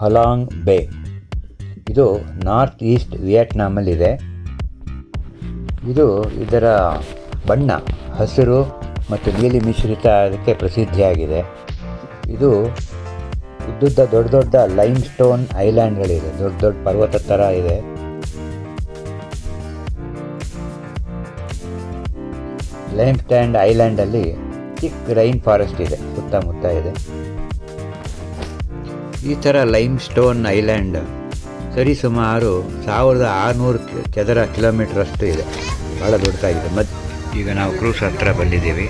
ಹಲಾಂಗ್ ಬೇ. ಇದು north East ವಿಯೆಟ್ನಾಮಲ್ಲಿದೆ. ಇದರ ಬಣ್ಣ ಹಸಿರು ಮತ್ತು ನೀಲಿ ಮಿಶ್ರಿತ ಅದಕ್ಕೆ ಪ್ರಸಿದ್ಧಿಯಾಗಿದೆ. ಇದು ಉದ್ದುದ್ದ ದೊಡ್ಡ ದೊಡ್ಡ ಲೈಮ್ ಸ್ಟೋನ್ ಐಲ್ಯಾಂಡ್ಗಳಿದೆ, ದೊಡ್ಡ ದೊಡ್ಡ ಪರ್ವತ ಥರ ಇದೆ. ಲೈಮ್ ಸ್ಟ್ಯಾಂಡ್ ಐಲ್ಯಾಂಡಲ್ಲಿ ಚಿಕ್ಕ ರೈನ್ ಫಾರೆಸ್ಟ್ ಇದೆ, ಸುತ್ತಮುತ್ತ ಇದೆ. ಈ ಥರ ಲೈಮ್ ಸ್ಟೋನ್ ಐಲ್ಯಾಂಡ್ ಸರಿಸುಮಾರು 1600 ಚದರ ಕಿಲೋಮೀಟ್ರಷ್ಟು ಇದೆ, ಭಾಳ ದೊಡ್ಡದಾಗಿದೆ. ಈಗ ನಾವು ಕ್ರೂಸ್ ಹತ್ರ ಬಂದಿದ್ದೀವಿ.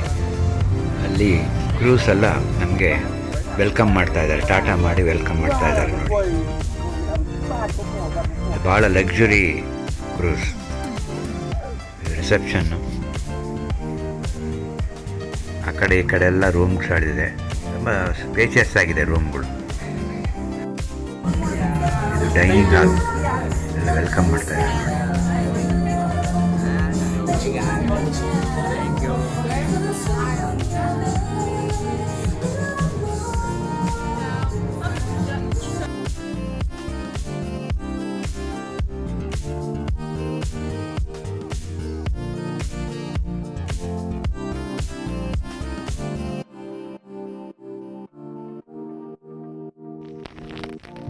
ಅಲ್ಲಿ ಕ್ರೂಸ್ ಎಲ್ಲ ನಮಗೆ ವೆಲ್ಕಮ್ ಮಾಡ್ತಾ ಇದ್ದಾರೆ, ಟಾಟಾ ಮಾಡಿ ವೆಲ್ಕಮ್ ಮಾಡ್ತಾ ಇದ್ದಾರೆ ನೋಡಿ. ಭಾಳ ಲಕ್ಸುರಿ ಕ್ರೂಸ್. ರಿಸೆಪ್ಷನ್ನು ಆ ಕಡೆ ಈ ಕಡೆ ಎಲ್ಲ ರೂಮ್ಗಳಿದೆ, ತುಂಬ ಸ್ಪೇಷಿಯಸ್ ಆಗಿದೆ ರೂಮ್ಗಳು. ಇದು ಡೈನಿಂಗ್ ಹಾಲ್, ಎಲ್ಲ ವೆಲ್ಕಮ್ ಮಾಡ್ತಾ ಇದ್ದಾರೆ.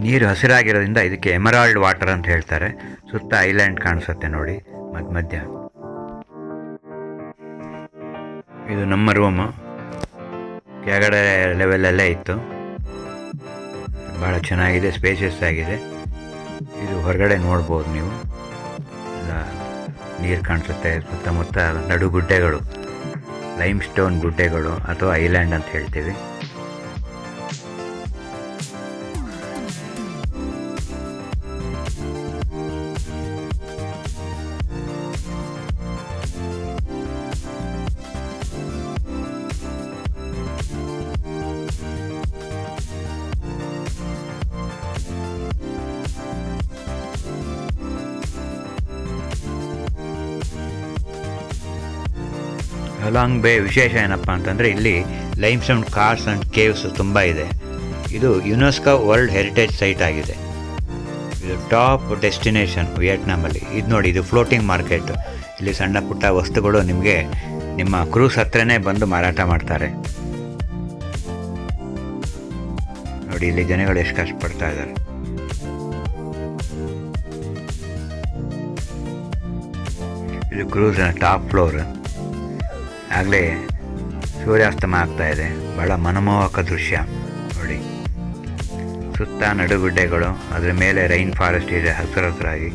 ನೀರು ಹಸಿರಾಗಿರೋದ್ರಿಂದ ಇದಕ್ಕೆ ಎಮರಾಲ್ಡ್ ವಾಟರ್ ಅಂತ ಹೇಳ್ತಾರೆ. ಸುತ್ತ ಐಲ್ಯಾಂಡ್ ಕಾಣಿಸುತ್ತೆ ನೋಡಿ ಮಧ್ಯ. ಇದು ನಮ್ಮ ರೂಮು, ಕೆಳಗಡೆ ಲೆವೆಲಲ್ಲೇ ಇತ್ತು. ಭಾಳ ಚೆನ್ನಾಗಿದೆ, ಸ್ಪೇಷಿಯಸ್ ಆಗಿದೆ. ಇದು ಹೊರಗಡೆ ನೋಡ್ಬೋದು ನೀವು, ಎಲ್ಲ ನೀರು ಕಾಣಿಸುತ್ತೆ. ಸುತ್ತಮುತ್ತ ನಡುಗುಡ್ಡೆಗಳು, ಲೈಮ್ ಸ್ಟೋನ್ ಗುಡ್ಡೆಗಳು ಅಥವಾ ಐಲ್ಯಾಂಡ್ ಅಂತ ಹೇಳ್ತೀವಿ. ಹಲಾಂಗ್ ಬೇ ವಿಶೇಷ ಏನಪ್ಪ ಅಂತಂದರೆ ಇಲ್ಲಿ lime stone cars and caves ತುಂಬ ಇದೆ. ಇದು ಯುನೆಸ್ಕೋ ವರ್ಲ್ಡ್ ಹೆರಿಟೇಜ್ ಸೈಟ್ ಆಗಿದೆ. ಇದು ಟಾಪ್ ಡೆಸ್ಟಿನೇಷನ್ ವಿಯೆಟ್ನಾಮಲ್ಲಿ. ಇದು ನೋಡಿ, ಇದು ಫ್ಲೋಟಿಂಗ್ ಮಾರ್ಕೆಟ್. ಇಲ್ಲಿ ಸಣ್ಣ ಪುಟ್ಟ ವಸ್ತುಗಳು ನಿಮಗೆ ನಿಮ್ಮ ಕ್ರೂಸ್ ಹತ್ರನೇ ಬಂದು ಮಾರಾಟ ಮಾಡ್ತಾರೆ ನೋಡಿ. ಇಲ್ಲಿ ಜನಗಳು ಎಷ್ಟು ಕಷ್ಟಪಡ್ತಾ ಇದ್ದಾರೆ. ಇದು ಕ್ರೂಸ್ನ ಟಾಪ್ ಫ್ಲೋರ್. ಆಗಲೇ ಸೂರ್ಯಾಸ್ತಮ ಆಗ್ತಾ ಇದೆ, ಭಾಳ ಮನಮೋಹಕ ದೃಶ್ಯ ನೋಡಿ. ಸುತ್ತ ನಡುಗುಡ್ಡೆಗಳು, ಅದರ ಮೇಲೆ ರೈನ್ ಫಾರೆಸ್ಟ್ ಇದೆ ಹಸಿರಾಗಿ.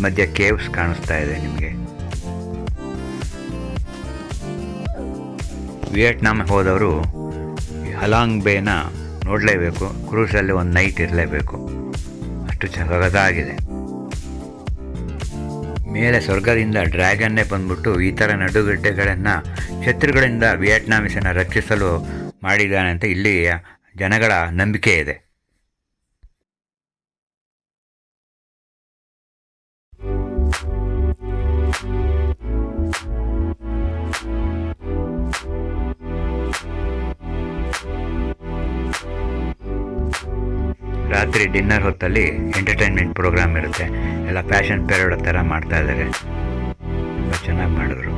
ಮಧ್ಯ ಕೇವ್ಸ್ ಕಾಣಿಸ್ತಾ ಇದೆ ನಿಮಗೆ. ವಿಯೆಟ್ನಾಮ್ ಹೋದವರು ಹಲಾಂಗ್ ಬೇನ ನೋಡಲೇಬೇಕು, ಕ್ರೂಸಲ್ಲಿ ಒಂದು ನೈಟ್ ಇರಲೇಬೇಕು, ಅಷ್ಟು ಸೊಗಸಾಗಿದೆ. ಮೇಲೆ ಸ್ವರ್ಗದಿಂದ ಡ್ರ್ಯಾಗನ್ನೇ ಬಂದ್ಬಿಟ್ಟು ಈ ಥರ ನಡುಗಡ್ಡೆಗಳನ್ನು ಶತ್ರುಗಳಿಂದ ವಿಯೆಟ್ನಾಮೀಸನ್ನು ರಕ್ಷಿಸಲು ಮಾಡಿದ್ದಾನೆ ಅಂತ ಇಲ್ಲಿ ಜನಗಳ ನಂಬಿಕೆ ಇದೆ. ರಾತ್ರಿ ಡಿನ್ನರ್ ಹೊತ್ತಲ್ಲಿ ಎಂಟರ್ಟೈನ್ಮೆಂಟ್ ಪ್ರೋಗ್ರಾಮ್ ಇರುತ್ತೆ. ಎಲ್ಲ ಫ್ಯಾಷನ್ ಪೆರೇಡ್ ಥರ ಮಾಡ್ತಾ ಇದ್ದಾರೆ, ತುಂಬ ಚೆನ್ನಾಗಿ ಮಾಡಿದ್ರು.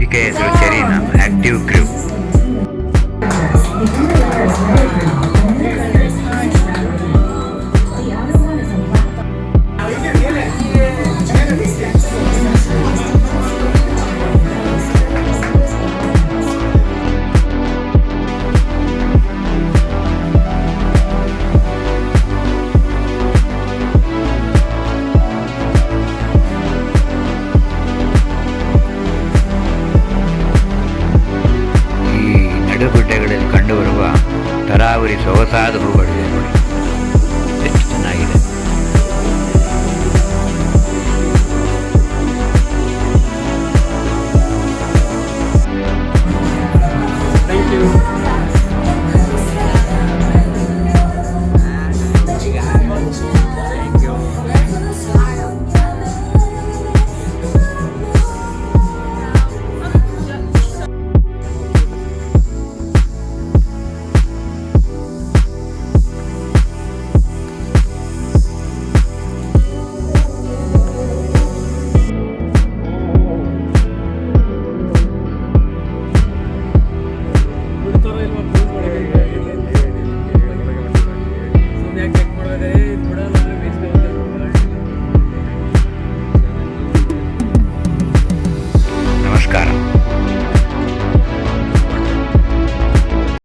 ಈಕೆ ಹೆಸರು ಚೆರೀನಾ, ಆ್ಯಕ್ಟಿವ್ ಕ್ರೂ.